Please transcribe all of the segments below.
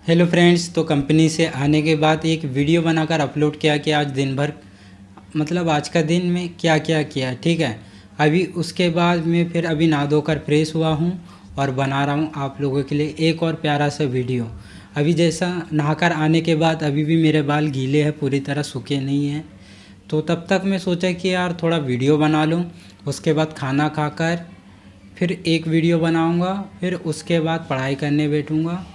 Hello friends, तो company से आने के बाद एक वीडियो बनाकर अपलोड किया कि आज दिन भर मतलब आज का दिन में क्या क्या किया। ठीक है, अभी उसके बाद मैं फिर अभी नहा धोकर फ्रेश हुआ हूँ और बना रहा हूँ आप लोगों के लिए एक और प्यारा सा वीडियो। अभी जैसा नहाकर आने के बाद अभी भी मेरे बाल गीले हैं, पूरी तरह सूखे नहीं हैं। तो तब तक मैं सोचा कि यार थोड़ा वीडियो बना लूँ। उसके बाद खाना खाकर फिर एक वीडियो बनाऊँगा, फिर उसके बाद पढ़ाई करने बैठूँगा।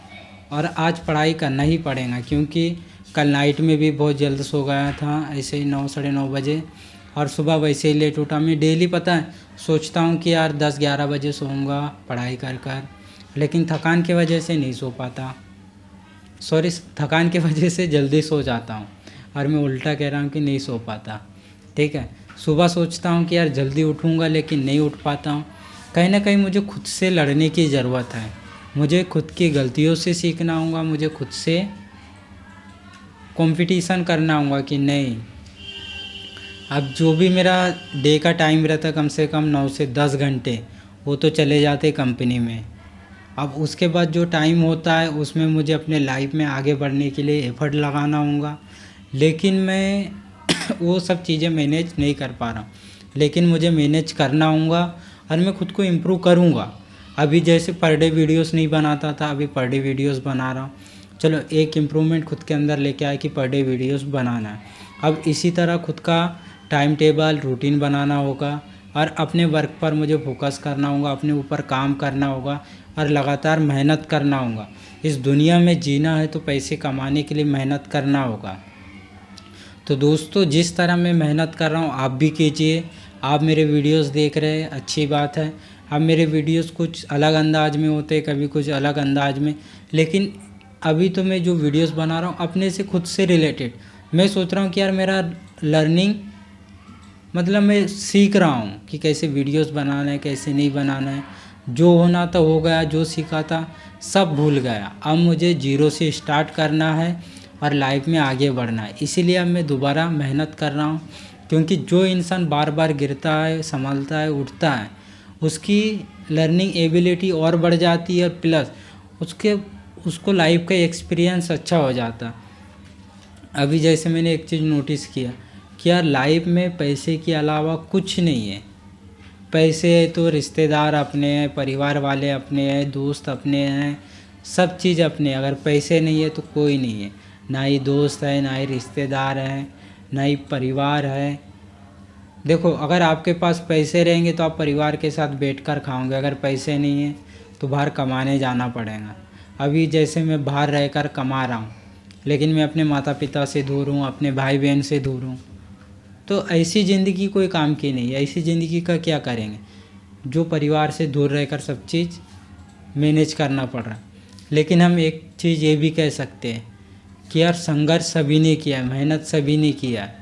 और आज पढ़ाई करना ही पड़ेगा क्योंकि कल नाइट में भी बहुत जल्द सो गया था, ऐसे ही 9 साढ़े 9 बजे, और सुबह वैसे ही लेट उठा। मैं डेली पता है सोचता हूँ कि यार 10-11 बजे सोऊंगा पढ़ाई कर कर, लेकिन थकान की वजह से नहीं सो पाता। सॉरी, थकान की वजह से जल्दी सो जाता हूँ और मैं उल्टा कह रहा हूँ कि नहीं सो पाता। ठीक है, सुबह सोचता हूँ कि यार जल्दी उठूँगा लेकिन नहीं उठ पाता हूँ। कहीं ना कहीं मुझे खुद से लड़ने की ज़रूरत है, मुझे खुद की गलतियों से सीखना होगा, मुझे खुद से कंपटीशन करना होगा कि नहीं। अब जो भी मेरा डे का टाइम रहता है कम से कम 9 से 10 घंटे, वो तो चले जाते कंपनी में। अब उसके बाद जो टाइम होता है उसमें मुझे अपने लाइफ में आगे बढ़ने के लिए एफर्ट लगाना होगा, लेकिन मैं वो सब चीज़ें मैनेज नहीं कर पा रहा हूँ। लेकिन मुझे मैनेज करना होगा और मैं खुद को इम्प्रूव करूँगा। अभी जैसे पर डे वीडियोस नहीं बनाता था, अभी पर डे वीडियोस बना रहा हूँ। चलो एक इम्प्रूवमेंट खुद के अंदर लेके आए कि पर डे वीडियोस बनाना है। अब इसी तरह खुद का टाइम टेबल रूटीन बनाना होगा और अपने वर्क पर मुझे फोकस करना होगा, अपने ऊपर काम करना होगा और लगातार मेहनत करना होगा। इस दुनिया में जीना है तो पैसे कमाने के लिए मेहनत करना होगा। तो दोस्तों, जिस तरह मैं मेहनत कर रहा हूँ आप भी कीजिए। आप मेरे वीडियोस देख रहे हैं, अच्छी बात है। अब मेरे वीडियोस कुछ अलग अंदाज में होते हैं, कभी कुछ अलग अंदाज में, लेकिन अभी तो मैं जो वीडियोस बना रहा हूँ अपने से खुद से रिलेटेड। मैं सोच रहा हूँ कि यार मेरा लर्निंग मतलब मैं सीख रहा हूँ कि कैसे वीडियोस बनाना है, कैसे नहीं बनाना है। जो होना था हो गया, जो सीखा था सब भूल गया। अब मुझे जीरो से स्टार्ट करना है और लाइफ में आगे बढ़ना है। इसीलिए अब मैं दोबारा मेहनत कर रहा हूँ, क्योंकि जो इंसान बार बार गिरता है, संभलता है, उठता है, उसकी लर्निंग एबिलिटी और बढ़ जाती है और प्लस उसको लाइफ का एक्सपीरियंस अच्छा हो जाता है। अभी जैसे मैंने एक चीज़ नोटिस किया कि यार लाइफ में पैसे के अलावा कुछ नहीं है। पैसे है तो रिश्तेदार अपने हैं, परिवार वाले अपने हैं, दोस्त अपने हैं, सब चीज़ अपने। अगर पैसे नहीं है तो कोई नहीं है, ना ही दोस्त है, ना ही रिश्तेदार है, ना ही परिवार है। देखो, अगर आपके पास पैसे रहेंगे तो आप परिवार के साथ बैठकर खाओगे, अगर पैसे नहीं है तो बाहर कमाने जाना पड़ेगा। अभी जैसे मैं बाहर रहकर कमा रहा हूँ, लेकिन मैं अपने माता पिता से दूर हूँ, अपने भाई बहन से दूर हूँ। तो ऐसी ज़िंदगी कोई काम की नहीं है। ऐसी ज़िंदगी का क्या करेंगे जो परिवार से दूर रहकर सब चीज़ मैनेज करना पड़ रहा है। लेकिन हम एक चीज़ ये भी कह सकते हैं कि यार संघर्ष सभी ने किया है, मेहनत सभी ने किया है।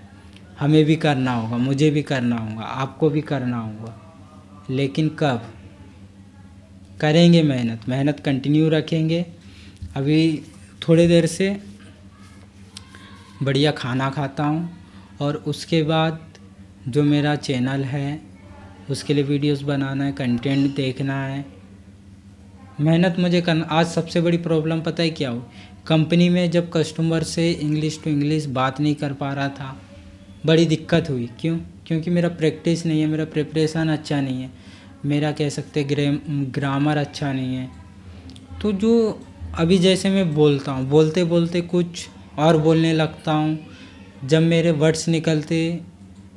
हमें भी करना होगा, मुझे भी करना होगा, आपको भी करना होगा। लेकिन कब करेंगे? मेहनत मेहनत कंटिन्यू रखेंगे। अभी थोड़ी देर से बढ़िया खाना खाता हूँ और उसके बाद जो मेरा चैनल है उसके लिए वीडियोस बनाना है, कंटेंट देखना है। मेहनत मुझे करना। आज सबसे बड़ी प्रॉब्लम पता है क्या हो? कंपनी में जब कस्टमर से इंग्लिश टू इंग्लिश बात नहीं कर पा रहा था, बड़ी दिक्कत हुई। क्यों? क्योंकि मेरा प्रैक्टिस नहीं है, मेरा प्रिपरेशन अच्छा नहीं है, मेरा कह सकते ग्रामर अच्छा नहीं है। तो जो अभी जैसे मैं बोलता हूँ, बोलते बोलते कुछ और बोलने लगता हूँ। जब मेरे वर्ड्स निकलते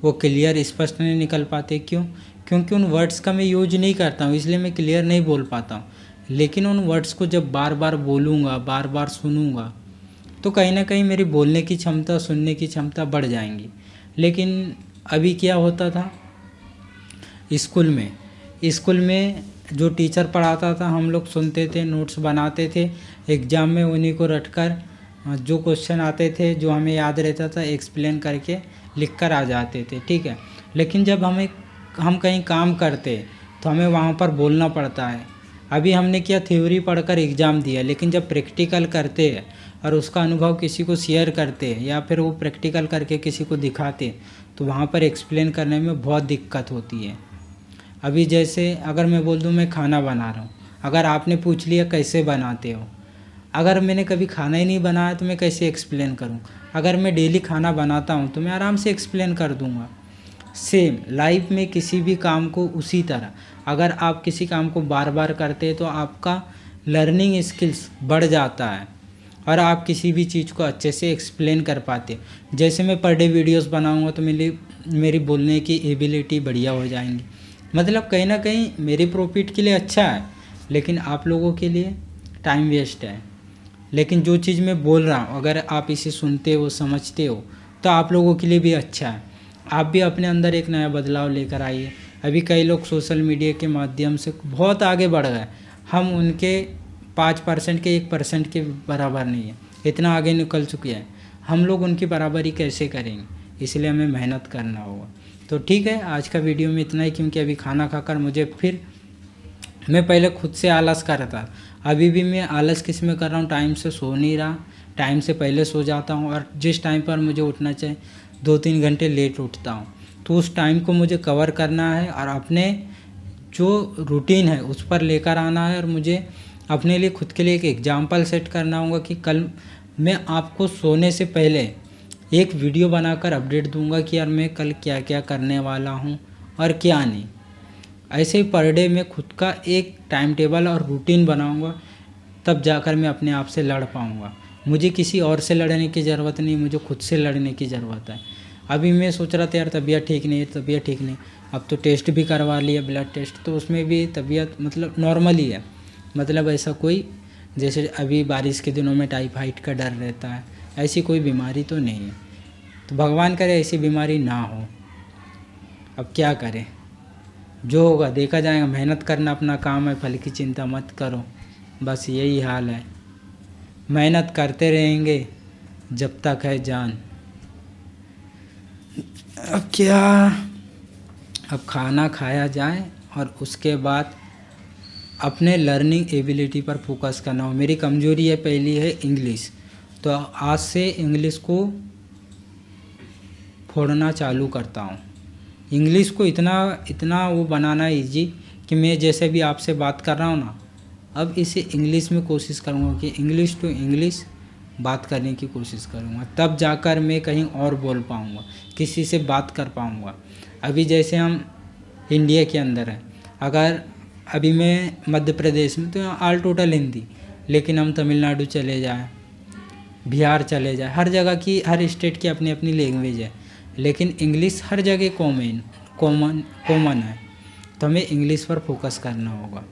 वो क्लियर स्पष्ट नहीं निकल पाते। क्यों? क्योंकि उन वर्ड्स का मैं यूज नहीं करता हूँ, इसलिए मैं क्लियर नहीं बोल पाता हूँ। लेकिन उन वर्ड्स को जब बार बार बोलूँगा, बार बार सुनूँगा, तो कहीं ना कहीं मेरी बोलने की क्षमता, सुनने की क्षमता बढ़ जाएंगी। लेकिन अभी क्या होता था स्कूल में जो टीचर पढ़ाता था हम लोग सुनते थे, नोट्स बनाते थे, एग्ज़ाम में उन्हीं को रटकर जो क्वेश्चन आते थे, जो हमें याद रहता था, एक्सप्लेन करके लिख कर आ जाते थे। ठीक है, लेकिन जब हम कहीं काम करते तो हमें वहाँ पर बोलना पड़ता है। अभी हमने क्या थ्योरी पढ़कर एग्ज़ाम दिया, लेकिन जब प्रैक्टिकल करते हैं और उसका अनुभव किसी को शेयर करते हैं या फिर वो प्रैक्टिकल करके किसी को दिखाते, तो वहाँ पर एक्सप्लेन करने में बहुत दिक्कत होती है। अभी जैसे अगर मैं बोल दूँ मैं खाना बना रहा हूँ, अगर आपने पूछ लिया कैसे बनाते हो, अगर मैंने कभी खाना ही नहीं बनाया तो मैं कैसे एक्सप्लेन करूँ। अगर मैं डेली खाना बनाता हूँ तो मैं आराम से एक्सप्लेन कर दूँगा। सेम लाइफ में किसी भी काम को उसी तरह, अगर आप किसी काम को बार बार करते हैं तो आपका लर्निंग स्किल्स बढ़ जाता है और आप किसी भी चीज़ को अच्छे से एक्सप्लेन कर पाते। जैसे मैं पर डे वीडियोस बनाऊंगा तो मेरी बोलने की एबिलिटी बढ़िया हो जाएंगी। मतलब कहीं ना कहीं मेरी प्रॉफिट के लिए अच्छा है, लेकिन आप लोगों के लिए टाइम वेस्ट है। लेकिन जो चीज़ मैं बोल रहा हूँ अगर आप इसे सुनते हो, समझते हो, तो आप लोगों के लिए भी अच्छा है। आप भी अपने अंदर एक नया बदलाव लेकर आइए। अभी कई लोग सोशल मीडिया के माध्यम से बहुत आगे बढ़ गए, हम उनके 5% के 1% के बराबर नहीं है, इतना आगे निकल चुके हैं। हम लोग उनकी बराबरी कैसे करेंगे, इसलिए हमें मेहनत करना होगा। तो ठीक है, आज का वीडियो में इतना ही, क्योंकि अभी खाना खाकर मैं पहले खुद से आलस कर रहा था, अभी भी मैं आलस किस में कर रहा हूँ, टाइम से सो नहीं रहा, टाइम से पहले सो जाता हूँ और जिस टाइम पर मुझे उठना चाहिए 2-3 घंटे लेट उठता हूँ। तो उस टाइम को मुझे कवर करना है और अपने जो रूटीन है उस पर लेकर आना है, और मुझे अपने लिए खुद के लिए एक एग्जाम्पल सेट करना होगा कि कल मैं आपको सोने से पहले एक वीडियो बनाकर अपडेट दूंगा कि यार मैं कल क्या क्या करने वाला हूँ और क्या नहीं। ऐसे ही पर डे मैं खुद का एक टाइम टेबल और रूटीन बनाऊंगा, तब जाकर मैं अपने आप से लड़ पाऊंगा। मुझे किसी और से लड़ने की ज़रूरत नहीं, मुझे खुद से लड़ने की ज़रूरत है। अभी मैं सोच रहा था यार तबीयत ठीक नहीं है, तबीयत ठीक नहीं, अब तो टेस्ट भी करवा लिया, ब्लड टेस्ट, तो उसमें भी तबीयत मतलब नॉर्मल ही है। मतलब ऐसा कोई, जैसे अभी बारिश के दिनों में टाइफाइड का डर रहता है, ऐसी कोई बीमारी तो नहीं है। तो भगवान करे ऐसी बीमारी ना हो। अब क्या करें, जो होगा देखा जाएगा। मेहनत करना अपना काम है, फल की चिंता मत करो, बस यही हाल है। मेहनत करते रहेंगे जब तक है जान। अब क्या, अब खाना खाया जाए और उसके बाद अपने लर्निंग एबिलिटी पर फोकस करना हो। मेरी कमजोरी है, पहली है इंग्लिश, तो आज से इंग्लिश को फोड़ना चालू करता हूँ। इंग्लिश को इतना वो बनाना इजी कि मैं जैसे भी आपसे बात कर रहा हूँ ना, अब इसे इंग्लिश में कोशिश करूँगा कि इंग्लिश टू इंग्लिश बात करने की कोशिश करूँगा, तब जाकर मैं कहीं और बोल पाऊँगा, किसी से बात कर पाऊँगा। अभी जैसे हम इंडिया के अंदर हैं, अगर अभी मैं मध्य प्रदेश में, तो यहाँ ऑल टोटल हिंदी, लेकिन हम तमिलनाडु चले जाएँ, बिहार चले जाए, हर जगह की, हर स्टेट की अपनी अपनी लैंग्वेज है, लेकिन इंग्लिश हर जगह कॉमन है। तो हमें इंग्लिश पर फोकस करना होगा।